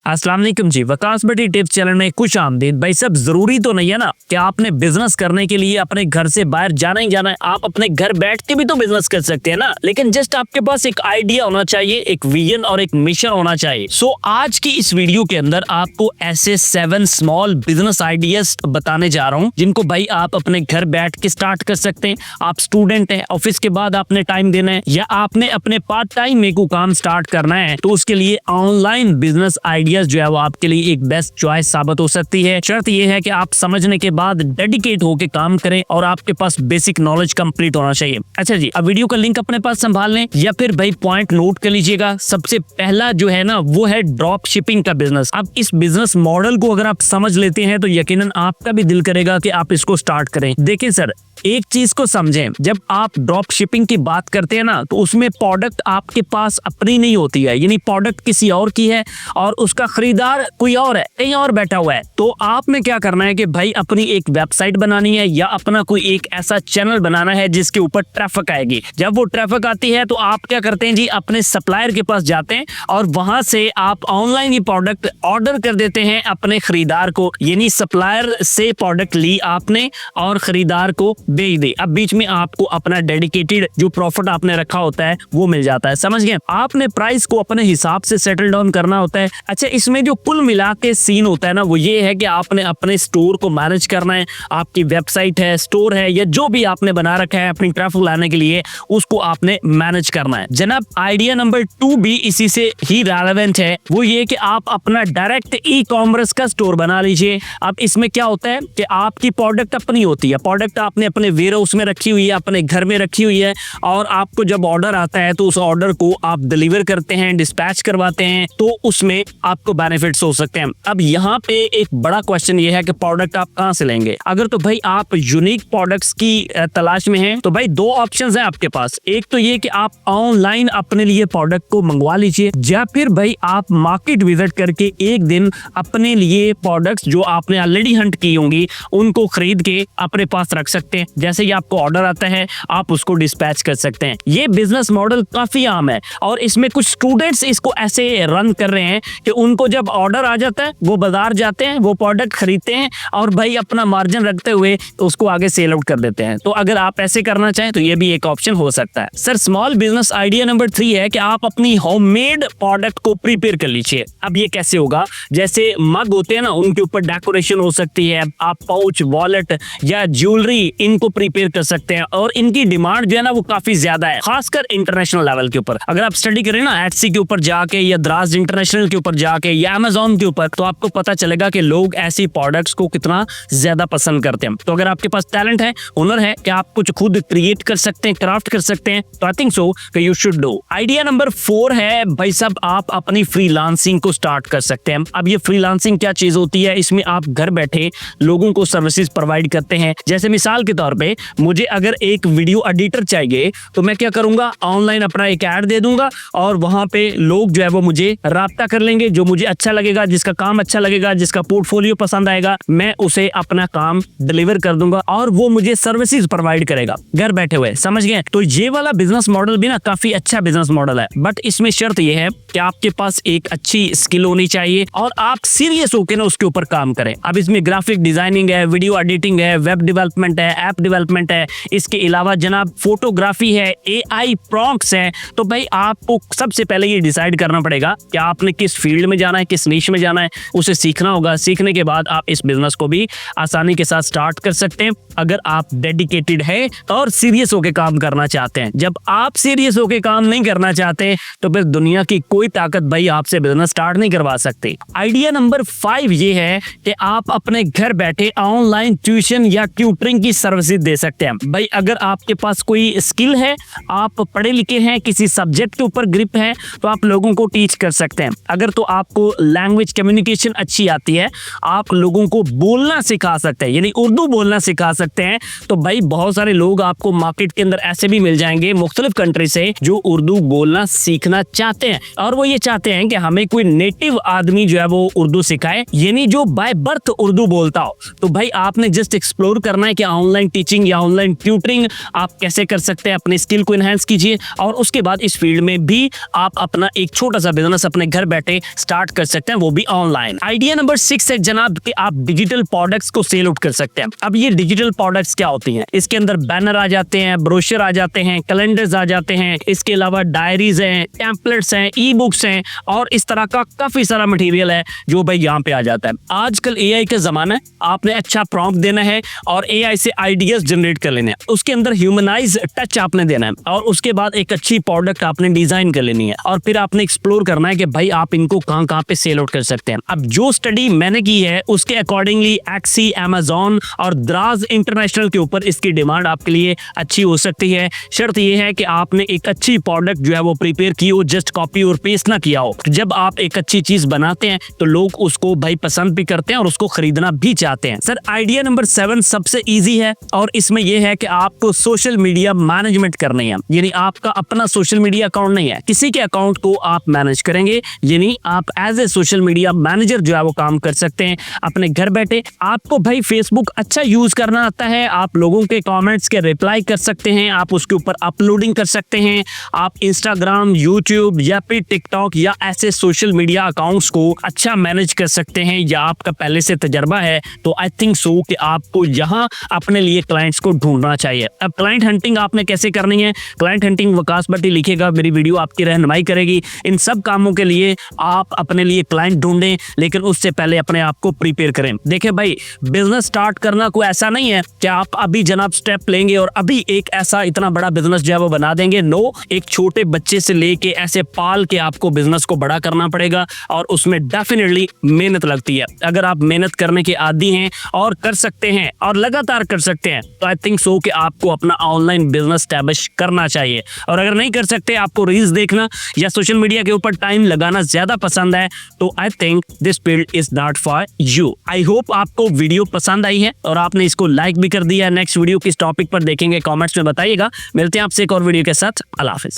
अस्सलाम वालेकुम जी, वकास भट्टी tips channel में खुश आमदीद। भाई सब जरूरी तो नहीं है ना कि आपने बिजनेस करने के लिए अपने घर से बाहर जाना ही जाना है। आप अपने घर बैठ के भी तो बिजनेस कर सकते हैं ना, लेकिन जस्ट आपके पास एक आइडिया होना चाहिए, एक विजन और एक मिशन होना चाहिए। सो आज की इस वीडियो के अंदर आपको ऐसे 7 स्मॉल बिजनेस आइडियाज बताने जा रहा हूँ जिनको भाई आप अपने घर बैठ के स्टार्ट कर सकते हैं। आप स्टूडेंट हैं, ऑफिस के बाद आपने टाइम देना है या आपने अपने पार्ट टाइम में कोई काम स्टार्ट करना है, तो उसके लिए ऑनलाइन बिजनेस आइडियाज जो है वो आपके लिए एक बेस्ट चॉइस साबित हो सकती है। शर्त यह है कि आप समझने के बाद डेडिकेट होकर काम करें और आपके पास बेसिक नॉलेज कंप्लीट होना चाहिए। अच्छा जी, अब वीडियो का लिंक अपने पास संभाल लें या फिर भाई पॉइंट नोट कर लीजिएगा। सबसे पहला जो है ना वो है ड्रॉप शिपिंग का बिजनेस। अब इस बिजनेस मॉडल को अगर आप समझ लेते हैं तो यकीनन आपका भी दिल करेगा कि आप इसको स्टार्ट करें। देखिए सर, एक चीज को समझें, जब आप ड्रॉप शिपिंग की बात करते हैं ना तो उसमें प्रोडक्ट आपके पास अपनी नहीं होती है, यानी प्रोडक्ट किसी और की है और उसका खरीदार कोई और है, कहीं और बैठा हुआ है। तो आपने क्या करना है कि भाई अपनी एक वेबसाइट बनानी है या अपना कोई एक ऐसा चैनल बनाना है जिसके ऊपर ट्रैफिक आएगी। जब वो ट्रैफिक आती है तो आप क्या करते हैं जी, अपने सप्लायर के पास जाते हैं और वहां से आप ऑनलाइन ये प्रोडक्ट ऑर्डर कर देते हैं अपने खरीदार को, यानी सप्लायर से प्रोडक्ट ली आपने और खरीदार को बेच दे। अब बीच में आपको अपना डेडिकेटेड जो प्रॉफिट आपने रखा होता है वो मिल जाता है। समझ गए? आपने प्राइस को अपने हिसाब से सेटल डाउन करना होता है। अच्छा, इसमें जो कुल मिला के सीन होता है ना वो ये है कि आपने अपने स्टोर को मैनेज करना है। आपकी वेबसाइट है, स्टोर है या जो भी आपने बना रखा है अपनी ट्रैफिक लाने के लिए, उसको आपने मैनेज करना है। जनाब, आइडिया नंबर 2 भी इसी से ही रेलेवेंट है। वो ये कि आप अपना डायरेक्ट ई कॉमर्स का स्टोर बना लीजिए। अब इसमें क्या होता है कि आपकी प्रोडक्ट अपनी होती है, प्रोडक्ट आपने अपने वेयर हाउस में रखी हुई है, अपने घर में रखी हुई है और आपको जब ऑर्डर आता है तो उस ऑर्डर को आप डिलीवर करते हैं, डिस्पैच करवाते हैं, तो उसमें आपको बेनिफिट्स हो सकते हैं। अब यहाँ पे एक बड़ा क्वेश्चन ये है कि प्रोडक्ट आप कहाँ से लेंगे। अगर तो भाई आप यूनिक प्रोडक्ट्स की तलाश में हैं तो भाई 2 ऑप्शंस हैं आपके पास। एक तो ये कि आप ऑनलाइन अपने लिए प्रोडक्ट को मंगवा लीजिए या फिर भाई आप मार्केट विजिट करके एक दिन अपने लिए प्रोडक्ट्स जो आपने ऑलरेडी हंट की होंगी उनको खरीद के अपने पास रख सकते हैं। जैसे ही आपको ऑर्डर आता है आप उसको डिस्पैच कर सकते हैं। ये बिजनेस मॉडल काफी आम है और इसमें कुछ स्टूडेंट्स इसको ऐसे रन कर रहे हैं कि उनको जब ऑर्डर आ जाता है वो बाजार जाते हैं, वो प्रोडक्ट खरीदते हैं और भाई अपना मार्जिन रखते हुए उसको आगे सेल आउट कर देते हैं। तो अगर आप ऐसे करना चाहें तो ये भी एक ऑप्शन हो सकता है। Sir, small business idea number 3 है कि आप अपनी होममेड प्रोडक्ट को प्रिपेयर कर लीजिए। अब ये कैसे होगा? जैसे मग होते हैं ना, उनके ऊपर डेकोरेशन हो सकती है। आप पाउच, वॉलेट या ज्वेलरी इनको प्रिपेयर कर सकते हैं और इनकी डिमांड जो है ना वो काफी ज्यादा है, खासकर इंटरनेशनल लेवल के ऊपर। अगर आप स्टडी करें ना एटसी के ऊपर जाके या द्राज इंटरनेशनल के ऊपर जाके या अमेज़न के ऊपर, तो आपको पता चलेगा कि लोग ऐसी प्रोडक्ट्स को कितना ज्यादा पसंद करते हैं। तो अगर आपके पास टैलेंट है, हुनर है कि आप कुछ खुद क्रिएट कर सकते हैं, क्राफ्ट कर सकते हैं, तो आई थिंक सो कि you should do. Idea number 4 है भाई साहब, आप अपनी फ्रीलांसिंग को स्टार्ट कर सकते हैं। अब ये फ्रीलांसिंग क्या चीज होती है? इसमें आप घर बैठे लोगों को सर्विसेज प्रोवाइड करते हैं। जैसे मिसाल के तौर पे मुझे अगर एक वीडियो एडिटर चाहिए तो मैं क्या करूंगा, ऑनलाइन अपना एक ऐड दे दूंगा और वहां पे लोग जो है वो मुझे राब्ता कर लेंगे। जो मुझे अच्छा लगेगा, जिसका काम अच्छा लगेगा, जिसका पोर्टफोलियो पसंद आएगा, मैं उसे अपना काम डिलीवर कर दूंगा और वो मुझे सर्विसेज प्रोवाइड करेगा घर बैठे हुए। समझ गए? तो ये वाला बिजनेस मॉडल भी ना काफी अच्छा बिजनेस मॉडल है, बट इसमें शर्त यह है कि आपके पास एक अच्छी स्किल होनी चाहिए और आप सीरियस होकर ना उसके ऊपर काम करें। अब इसमें ग्राफिक डिजाइनिंग है, वीडियो एडिटिंग है, वेब डेवलपमेंट है, ऐप डेवलपमेंट है, इसके अलावा जनाब फोटोग्राफी है, एआई प्रॉम्प्ट्स है। तो भाई आपको सबसे पहले ये डिसाइड करना पड़ेगा कि आपने किस फील्ड में जाना है, किस नीश में जाना है, उसे सीखना होगा। सीखने के बाद आप इस बिजनेस को भी आसानी के साथ स्टार्ट कर सकते हैं अगर आप डेडिकेटेड है और सीरियस होकर काम करना चाहते हैं। जब आप सीरियस होकर काम नहीं करना चाहते तो फिर दुनिया की कोई ताकत भाई आपसे बिजनेस स्टार्ट नहीं करवा सकती। आइडिया नंबर 5 ये है कि आप अपने घर बैठे ऑनलाइन ट्यूशन या ट्यूटरिंग की सर्विसेज दे सकते हैं। भाई अगर आपके पास कोई स्किल है, आप पढ़े लिखे हैं, किसी सब्जेक्ट के ऊपर ग्रिप है, तो आप लोगों को टीच कर सकते हैं। अगर तो आपको लैंग्वेज कम्युनिकेशन अच्छी आती है, आप लोगों को बोलना सिखा सकते हैं, यानी उर्दू बोलना सिखा सकते हैं, तो भाई बहुत सारे लोग आपको मार्केट के अंदर ऐसे भी मिल जाएंगे मुख्तलिफ कंट्री से जो उर्दू बोलना सीखना चाहते हैं और वो ये चाहते हैं कि हमें कोई नेटिव आदमी जो है वो उर्दू सिखाए, यानी जो बाय बर्थ उर्दू बोलता हो। तो भाई आपने जस्ट एक्सप्लोर करना है कि ऑनलाइन ऑनलाइन टीचिंग या ऑनलाइन ट्यूटरिंग आप कैसे कर सकते हैं, अपने स्किल को एनहांस कीजिए और उसके बाद इस फील्ड में भी आप अपना एक छोटा सा बिजनेस अपने घर बैठे स्टार्ट कर सकते हैं, वो भी ऑनलाइन। आइडिया नंबर 6 है जनाब कि आप डिजिटल प्रोडक्ट्स को सेल आउट कर सकते हैं। अब ये डिजिटल प्रोडक्ट्स क्या होती हैं? इसके अंदर बैनर आ जाते हैं, ब्रोशर आ जाते हैं, कैलेंडर्स आ जाते हैं, इसके अलावा डायरीज हैं, टेम्पलेट्स हैं, ई बुक्स हैं और इस तरह का काफी सारा मटेरियल है जो भाई यहाँ पे आ जाता है। आजकल एआई का जमाना है, आपने अच्छा प्रॉम्प्ट देना है और एआई से आइडियाज जनरेट कर लेने हैं, उसके अंदर ह्यूमनाइज टच आपने देना है और उसके बाद एक अच्छी प्रोडक्ट आपने डिजाइन कर लेनी है और फिर आपने एक्सप्लोर करना है कि भाई आप इनको कहाँ कहाँ पे सेल आउट कर सकते हैं। अब जो स्टडी मैंने की है उसके अकॉर्डिंगली एक्सी, अमेजॉन और द्राज इंटरनेशनल के ऊपर इसकी डिमांड आपके लिए अच्छी हो सकती है। शर्त यह है कि आपने एक अच्छी प्रोडक्ट जो है वो प्रिपेयर की हो, जस्ट कॉपी और पेस्ट ना किया हो। जब आप एक अच्छी चीज बनाते हैं तो लोग उसको भाई पसंद भी करते हैं और उसको खरीदना भी चाहते हैं। सर आइडिया नंबर 7 सबसे इजी है और इसमें यह है कि आपको सोशल मीडिया मैनेजमेंट करनी है, यानी आपका अपना सोशल मीडिया अकाउंट नहीं है, किसी के अकाउंट को आप मैनेज करेंगे, यानी आप as a social media manager जो है वो काम कर सकते हैं अपने घर बैठे। आपको भाई फेसबुक अच्छा यूज करना आता है, आप लोगों के कमेंट्स के रिप्लाई कर सकते हैं, आप उसके ऊपर अपलोडिंग कर सकते हैं, आप इंस्टाग्राम, यूट्यूब या फिर टिकटॉक या ऐसे सोशल मीडिया अकाउंट्स को अच्छा मैनेज कर सकते हैं या आपका पहले से तजर्बा है तो आई थिंक सो कि आपको यहाँ अपने लिए क्लाइंट्स को ढूंढना चाहिए। अब क्लाइंट हंटिंग आपने कैसे करनी है? क्लाइंट हंटिंग वकास भट्टी लिखेगा, मेरी वीडियो आपकी रहनुमाई करेगी। इन सब कामों के लिए आप अपने लिए क्लाइंट ढूंढें, लेकिन उससे पहले अपने आप को प्रिपेयर करें। देखिए भाई, बिजनेस स्टार्ट करना कोई ऐसा नहीं है कि आप अभी जनाब स्टेप लेंगे और अभी एक ऐसा इतना बड़ा बिजनेस जो है वो बना देंगे। नो, एक छोटे बच्चे से लेके ऐसे पाल के आपको बिजनेस को बड़ा करना पड़ेगा और उसमें डेफिनेटली मेहनत लगती है। अगर आप मेहनत करने के आदी हैं और कर सकते हैं और लगातार कर सकते हैं तो आई थिंक सो कि आपको अपना ऑनलाइन बिजनेस एस्टैब्लिश करना चाहिए। और अगर नहीं कर सकते, आपको रील्स देखना या सोशल मीडिया के ऊपर टाइम लगाना ज्यादा पसंद है तो I think this field is not for you. I hope आपको वीडियो पसंद आई है और आपने इसको लाइक भी कर दिया। नेक्स्ट वीडियो किस टॉपिक पर देखेंगे कमेंट्स में बताइएगा। मिलते हैं आपसे एक और वीडियो के साथ। अल्लाह हाफिज।